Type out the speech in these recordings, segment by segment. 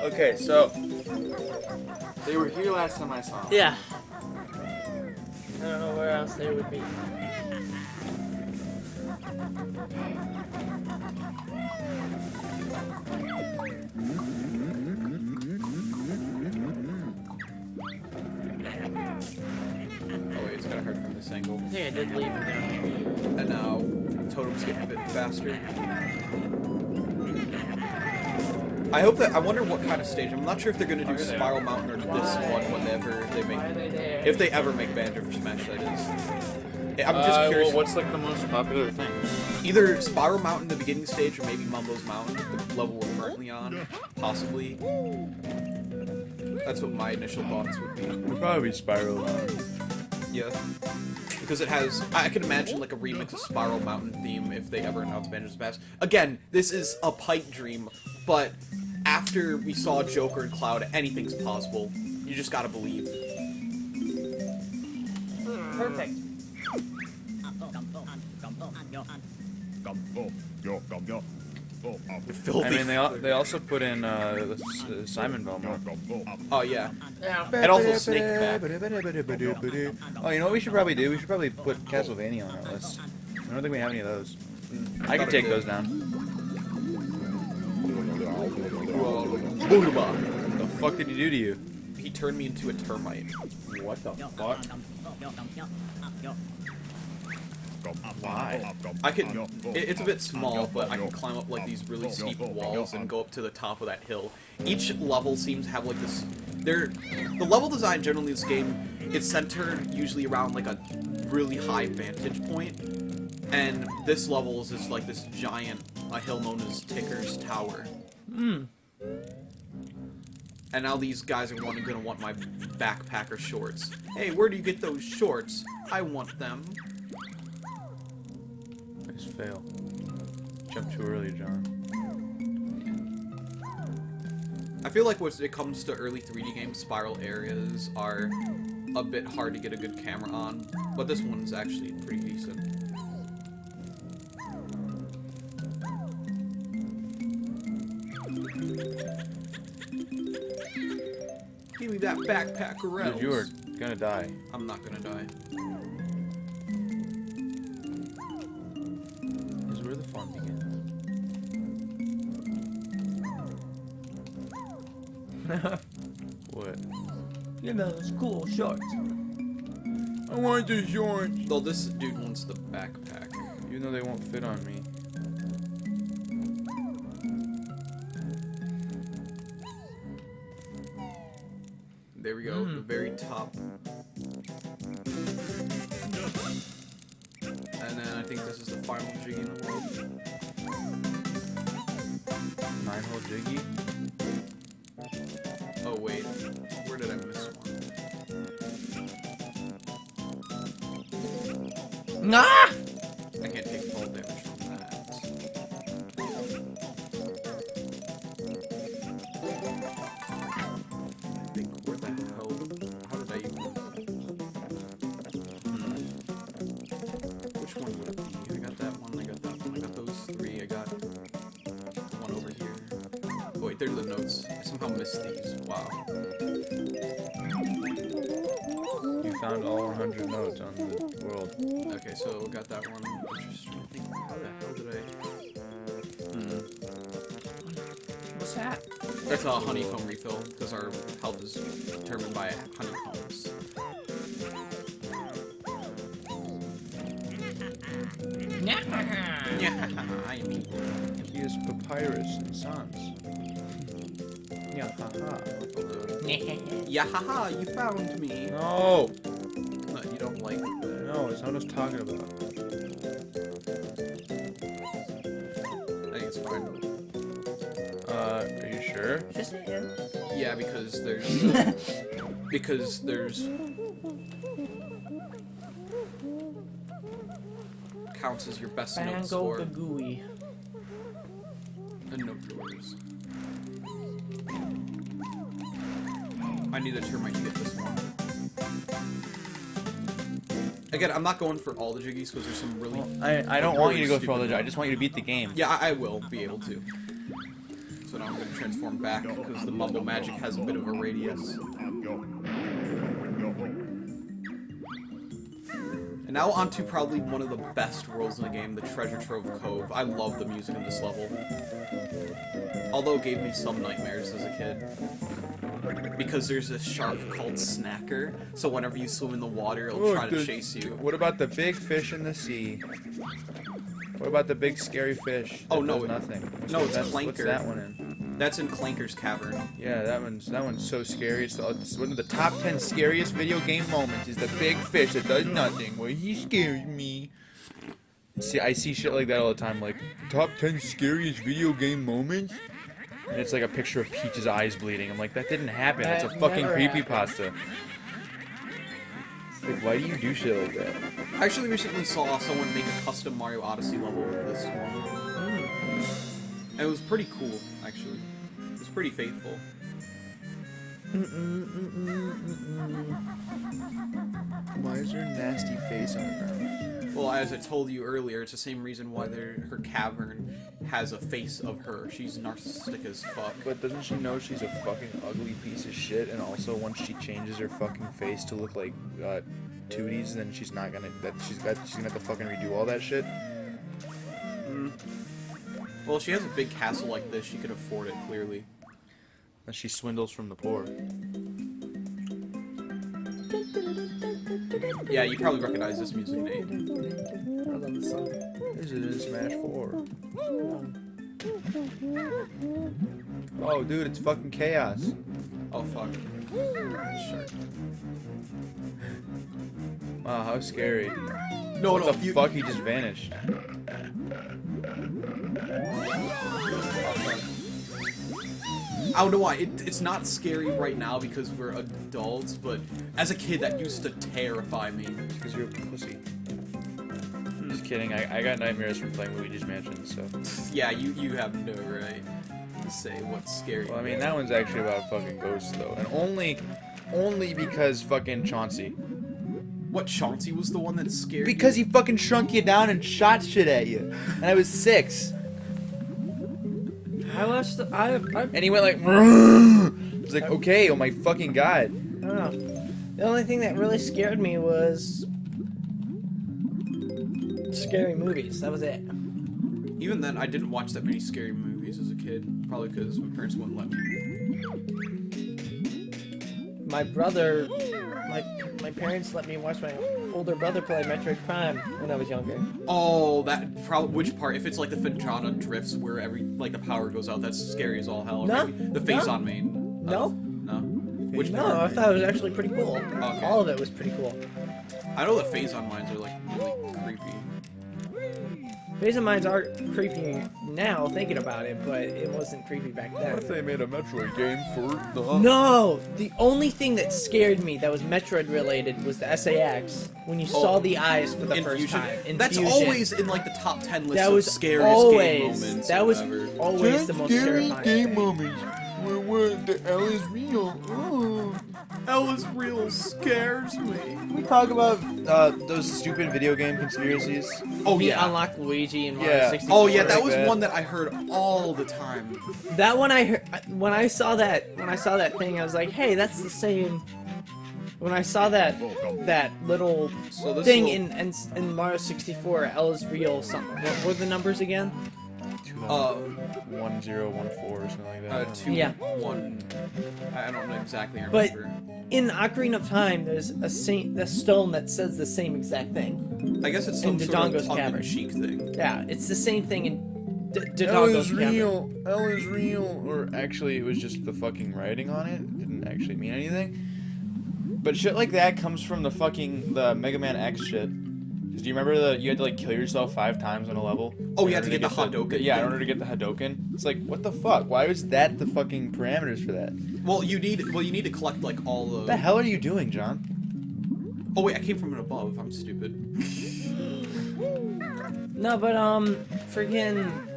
Okay, so they were here last time I saw them. Yeah. I don't know where else they would be. Oh wait, it's kind of hard from this angle. I think I did leave them down here. And now totems get a bit faster. I hope that. I wonder what kind of stage. I'm not sure if they're gonna do Spiral Mountain or this one whenever they make. Why are they there? If they ever make Banjo for Smash, that is. I'm just curious. Well, what's like the most popular thing? Either Spiral Mountain, the beginning stage, or maybe Mumbo's Mountain, the level we're currently on, possibly. That's what my initial thoughts would be. It'd probably be Spiral Mountain. Yeah. Because it has, I can imagine like a remix of Spiral Mountain theme if they ever announce Banjo's Past. Again, this is a pipe dream, but after we saw Joker and Cloud, anything's possible. You just gotta believe. Perfect. Filthy. I mean, they also put in the Simon Belmont. Oh yeah. Yeah. And also Snake Back. Oh, you know what we should probably do? We should probably put Castlevania on our list. I don't think we have any of those. I can take those down. Boogaba. The fuck did he do to you? He turned me into a termite. What the fuck? Why? I can. It's a bit small, but I can climb up like these really steep walls and go up to the top of that hill. Each level seems to have like this. The level design generally in this game, it's centered usually around like a really high vantage point, and this level is just like this giant hill known as Ticker's Tower. Hmm. And now these guys are gonna want my backpacker shorts. Hey, where do you get those shorts? I want them. Nice fail. Jumped too early, John. I feel like when it comes to early 3D games, spiral areas are a bit hard to get a good camera on, but this one's actually pretty decent. Give me that backpack or else. Dude, you are gonna die. I'm not gonna die. This is where the fun begins. What? You know, those cool shorts. I want the shorts! Though this dude wants the backpack. Even though they won't fit on me. There we go, the very top. And then I think this is the final jiggy in the world. 9-hole jiggy? Oh wait, where did I miss one? Nah! I can't take fall damage from that. I think, where the hell, how did I even... Which one would it be? I got that one, I got that one, I got those three, I got one over here. Oh wait, there's the notes. I somehow missed these, wow. You found all 100 notes on the world. Okay, so got that one. I'm just trying to think, how the hell did I... What's that? That's a honeycomb refill, because our health is determined by honeycombs. Yeah, I mean... He is Papyrus and Sans. Yeah, haha. Yeah, haha, you found me! No! No, you don't like that. No, it's not what I was talking about. I think it's fine. Are you sure? Just saying. Yeah, because there's... because there's... counts as your best note score. Banjo-Kazooie. And no drawers. I need a termite to get this one. Again, I'm not going for all the jiggies because there's some really... I don't want you to go for all the... I just want you to beat the game. Yeah, I will be able to. So now I'm gonna transform back because the Mumble Magic has a bit of a radius. And now onto probably one of the best worlds in the game, the Treasure Trove Cove. I love the music in this level. Although it gave me some nightmares as a kid. Because there's this shark called Snacker, so whenever you swim in the water, it'll try to chase you. What about the big fish in the sea? What about the big scary fish? Oh no, nothing. No, it's Clanker. What's that one in? That's in Clanker's Cavern. Yeah, that one's so scary. It's one of the top 10 scariest video game moments. Is the big fish that does nothing. Well, he scares me. See, I see shit like that all the time. Like top 10 scariest video game moments. And it's like a picture of Peach's eyes bleeding. I'm like, that didn't happen. It's a fucking creepypasta. Like, why do you do shit like that? I actually recently saw someone make a custom Mario Odyssey level with this one. And it was pretty cool, actually. It was pretty faithful. Why is there a nasty face on the ground? Well, as I told you earlier, it's the same reason why her cavern has a face of her. She's narcissistic as fuck. But doesn't she know she's a fucking ugly piece of shit? And also, once she changes her fucking face to look like Tootie's, then she's not gonna. She's gonna have to fucking redo all that shit. Well, she has a big castle like this. She could afford it, clearly. And she swindles from the poor. Yeah, you probably recognize this music, Nate. I love the song. This is in Smash 4. Oh, dude, it's fucking chaos. Oh, fuck. Sure. Wow, how scary. No, What the fuck? He just vanished. I don't know why. It's not scary right now because we're adults, but as a kid, that used to terrify me. Because you're a pussy. Just kidding. I got nightmares from playing Luigi's Mansion, so. Yeah, you have no right to say what's scary. Well, I mean, that one's actually about fucking ghosts, though. And only because fucking Chauncey. What, Chauncey was the one that scared Because you? he fucking shrunk you down and shot shit at you. And I was 6. I watched. And he went like, I was like, okay, oh my fucking god. I don't know. The only thing that really scared me was scary movies. That was it. Even then, I didn't watch that many scary movies as a kid. Probably because my parents wouldn't let me. My brother, my parents let me watch my older brother play Metroid Prime when I was younger. Oh, which part? If it's like the Finjana drifts where the power goes out, that's scary as all hell. Or No, maybe the phase on main. No. No. Which No, part? I thought it was actually pretty cool. Okay. All of it was pretty cool. I know the phase on mines are like really creepy. Phase of Mines are creepy now, thinking about it, but it wasn't creepy back then. What if they made a Metroid game for the... No! The only thing that scared me that was Metroid related was the SAX, when you saw the eyes for the first time. That's Infusion. always in like the top 10 list That of was scariest always, game moments. that was ever. always the most terrifying thing. moments where the L is real. Oh. L is real scares me. Can we talk about those stupid video game conspiracies? Oh The yeah. Unlock Luigi and Mario Yeah. 64. Oh yeah, that like was that. one that I heard all the time. That one I heard, when I saw that thing, I was like, hey, that's the same. When I saw that little So this thing little- in Mario 64, L is real. Something. What were the numbers again? 1014 or something like that. 2, Yeah. 1. I don't know exactly. But Remember. in Ocarina of Time, there's a stone that says the same exact thing. I guess it's in some sort of Dodongo's tongue-in-cheek thing. Yeah, it's the same thing in L Dodongo's is Cavern. real. L is real. Or actually, it was just the fucking writing on it. It didn't actually mean anything. But shit like that comes from the Mega Man X shit. 'Cause do you remember you had to like kill yourself 5 times on a level? Oh, in you had order to get the Hadouken Yeah, in thing? order to get the Hadouken. It's like, what the fuck? Why was that the fucking parameters for that? Well, you need to collect like all the. What the hell are you doing, John? Oh wait, I came from an above. I'm stupid. No, but freaking.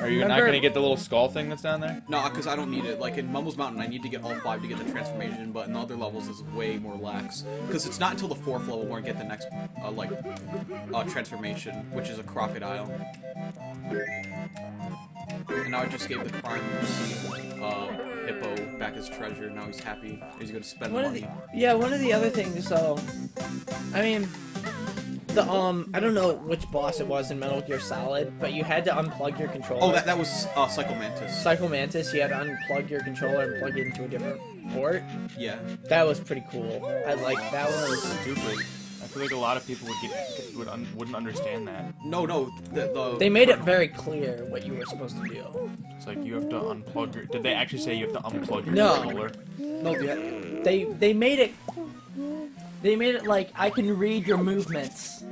Are you not Remember- gonna get the little skull thing that's down there? No, because I don't need it. Like in Mumbles Mountain, I need to get all 5 to get the transformation, but in the other levels, it's way more lax. Because it's not until the 4th level where I get the next transformation, which is a crocodile. And now I just gave the crime hippo back his treasure. Now he's happy. He's gonna spend the money. One of the other things. So, I mean, I don't know which boss it was in Metal Gear Solid, but you had to unplug your controller. Oh, that was Psycho Mantis. Psycho Mantis. You had to unplug your controller and plug it into a different port. Yeah. That was pretty cool. I like that one. Was Stupid. I feel like a lot of people wouldn't understand that. No. They made it very clear what you were supposed to do. It's like you have to unplug your. Did they actually say you have to unplug your No. controller? No, they made it. They made it like I can read your movements.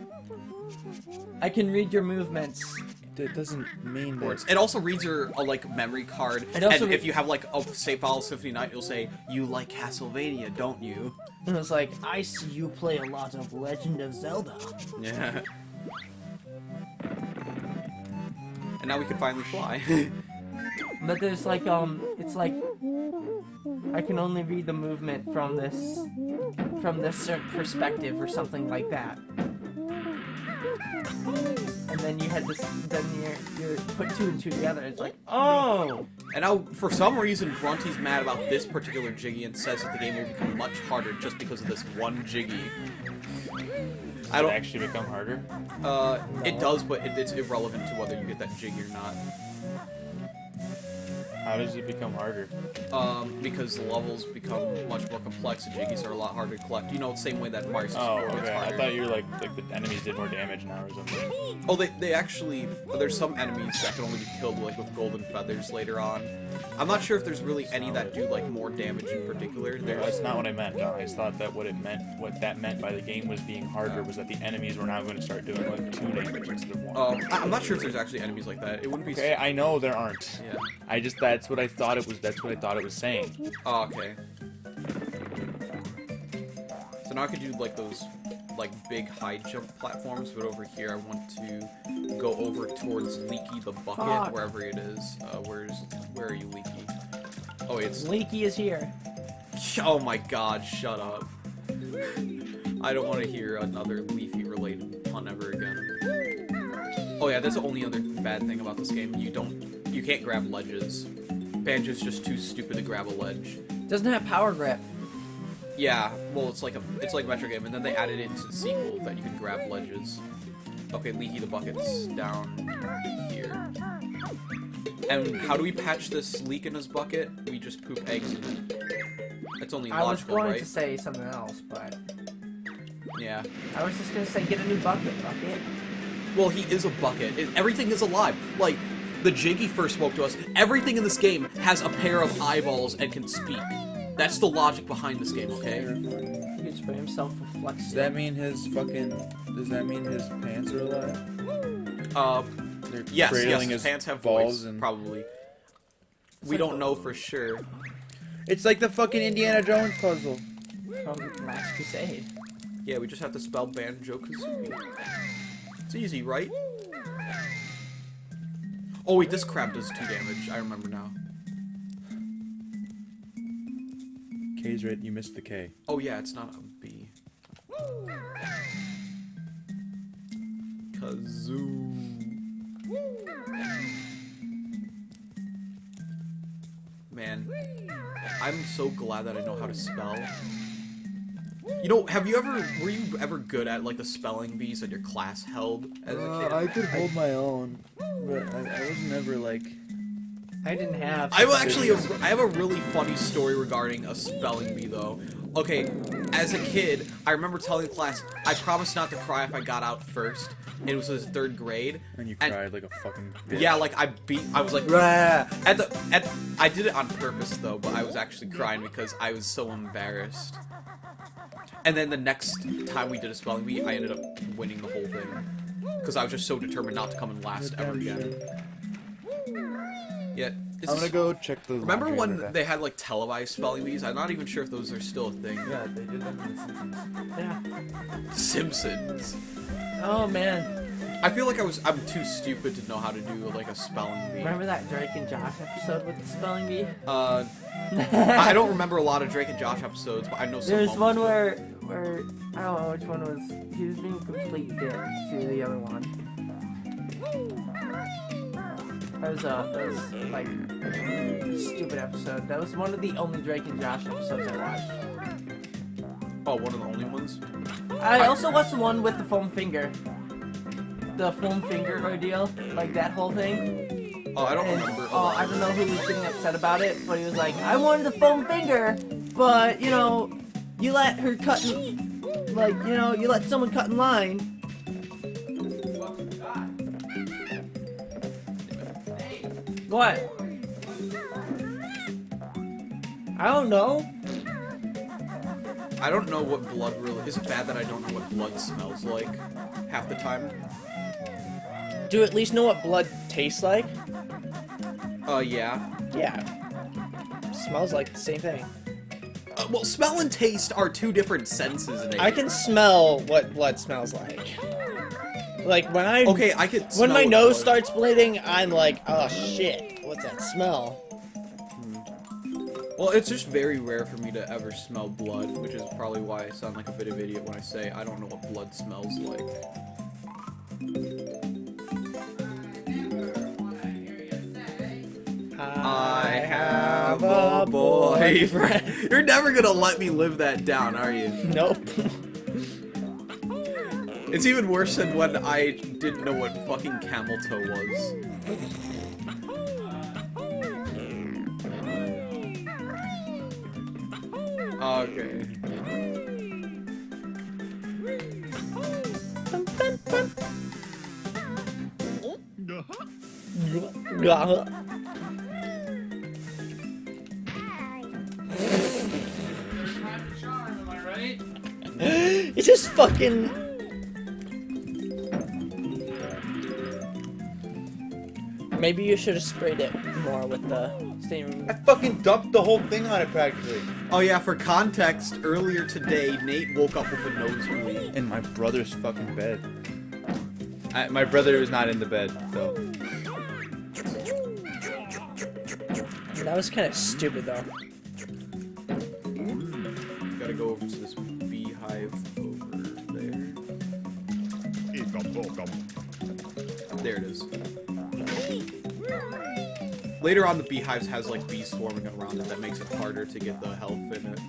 I can read your movements. That doesn't mean that. It also reads your like memory card, and if you have like a save file Symphony Night, it'll say you like Castlevania, don't you? And it was like, I see you play a lot of Legend of Zelda. Yeah. And now we can finally fly. But there's like it's like I can only read the movement from this certain perspective or something like that. And then you had this. Then you put 2 and 2 together. It's like, oh. And now, for some reason, Grunty's mad about this particular Jiggy and says that the game will become much harder just because of this one Jiggy. Does it actually become harder? It does, but it's irrelevant to whether you get that Jiggy or not. How does it become harder? Because the levels become much more complex and Jiggies are a lot harder to collect. You know, the same way that Mario 64 Oh, gets okay. harder. I thought you were like the enemies did more damage now or something. Oh, they actually... There's some enemies that can only be killed like with golden feathers later on. I'm not sure if there's really any that do like more damage in particular. No, that's not what I meant, John. I just thought that what that meant by the game was being harder was that the enemies were now going to start doing like 2 damage instead of 1. I'm not sure if there's actually enemies like that. It wouldn't be... Okay, I know there aren't. Yeah. That's what I thought it was. That's what I thought it was saying. Oh, okay. So now I can do like those like big high jump platforms, but over here I want to go over towards Leaky the bucket, wherever it is. Where are you, Leaky? Oh, it's Leaky is here. Oh my God! Shut up. I don't want to hear another Leafy related pun ever again. Oh yeah, that's the only other bad thing about this game. You can't grab ledges. Banjo's just too stupid to grab a ledge. Doesn't have power grip. Yeah, well, it's like Metro Game, and then they added it into the sequel that you can grab ledges. Okay, Leaky the bucket's down here. And how do we patch this leak in his bucket? We just poop eggs in it. It's only logical, right? I was going to say something else, but yeah. I was just gonna say get a new bucket. Well, he is a bucket. Everything is alive. Like, the Jiggy first spoke to us. Everything in this game has a pair of eyeballs and can speak. That's the logic behind this game, okay? He can spray himself with flex. Does that mean his pants are alive? Yes, cradling his pants have balls voice, and... probably. We don't know for sure. It's like the fucking Indiana Jones puzzle. From Last Crusade. Yeah, we just have to spell Banjo-Kazooie. It's easy, right? Oh wait, this crab does 2 damage. I remember now. K's right, you missed the K. Oh yeah, it's not a B. Kazoo. Man, I'm so glad that I know how to spell. You know, were you ever good at like the spelling bees that your class held as a kid? I could hold my own, but I was never like... I didn't have... I have a really funny story regarding a spelling bee though. Okay, as a kid, I remember telling the class, I promised not to cry if I got out first. It was his 3rd grade. And you cried like a fucking bitch. Yeah, like I was like, rah! I did it on purpose though, but I was actually crying because I was so embarrassed. And then the next time we did a spelling bee, I ended up winning the whole thing. Because I was just so determined not to come in last ever again. Yeah. I'm gonna go check the... Remember when they had like televised spelling bees? I'm not even sure if those are still a thing. Yeah, they did them in Simpsons. Yeah. Simpsons. Oh man. I feel like I'm too stupid to know how to do like a spelling bee. Remember that Drake and Josh episode with the spelling bee? I don't remember a lot of Drake and Josh episodes, but I know some. There's one where I don't know which one was. He was being a complete dick to the other one. That was like a stupid episode. That was one of the only Drake and Josh episodes I watched. Oh, one of the only ones? I also watched the one with the foam finger. The foam finger ordeal, like that whole thing. Oh, I don't And, remember. I don't know who was getting upset about it, but he was like, I wanted the foam finger, but, you know, you let her cut in, like, you know, you let someone cut in line. What? I don't know. I don't know what blood really... Is it bad that I don't know what blood smells like half the time? Do you at least know what blood tastes like? Yeah. Yeah. Smells like the same thing. Well, smell and taste are two different senses, Nate. I can smell what blood smells like. Like when I Okay, I could smell when my what nose blood- starts bleeding, I'm like, oh shit, what's that smell? Well, it's just very rare for me to ever smell blood, which is probably why I sound like a bit of an idiot when I say I don't know what blood smells like. I have a boyfriend. You're never gonna let me live that down, are you? Nope. It's even worse than when I didn't know what fucking camel toe was. Okay. It's just fucking. Maybe you should have sprayed it more with the stain remover. I fucking dumped the whole thing on it practically. Oh yeah, for context, earlier today, Nate woke up with a nosebleed. In my brother's fucking bed. My brother was not in the bed, though. That was kind of stupid though. Gotta go over to this beehive over there. There it is. Later on, the beehives has like bees swarming around it that makes it harder to get the health in it.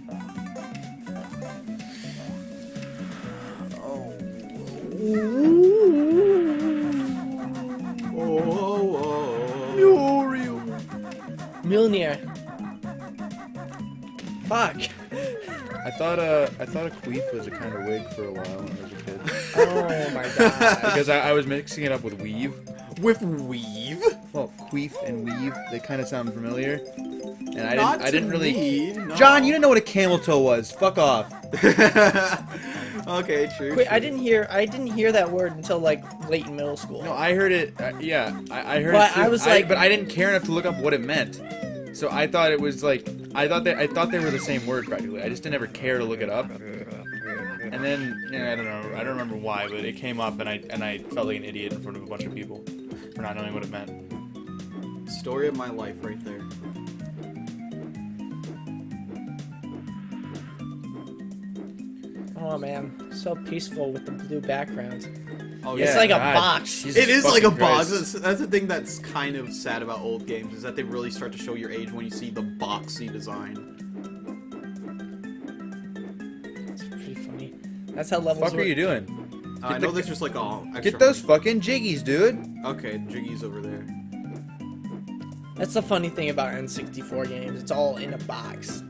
Mjolnir. Fuck. I thought a queef was a kind of wig for a while when I was a kid. Oh my god. Because I was mixing it up with weave. With weave? Well, queef and weave, they kind of sound familiar. And Not I didn't to really. me, no. John, you didn't know what a camel toe was. Fuck off. Okay, true. Wait, true. I didn't hear that word until like late in middle school. No, I heard it. Yeah, I heard But it. Too. I was like- but I didn't care enough to look up what it meant. So I thought it was like, I thought they were the same word practically. I just didn't ever care to look it up. And then, I don't know. I don't remember why, but it came up, and I felt like an idiot in front of a bunch of people for not knowing what it meant. Story of my life, right there. Oh man, so peaceful with the blue background. Oh It's yeah. like a God. box. Jesus It is like a fucking box. Christ. That's the thing that's kind of sad about old games, is that they really start to show your age when you see the boxy design. It's pretty funny. That's how levels Fuck are work. you doing? I know there's just like all extra. Get those fucking jiggies, dude. Okay, Jiggy's over there. That's the funny thing about N64 games. It's all in a box.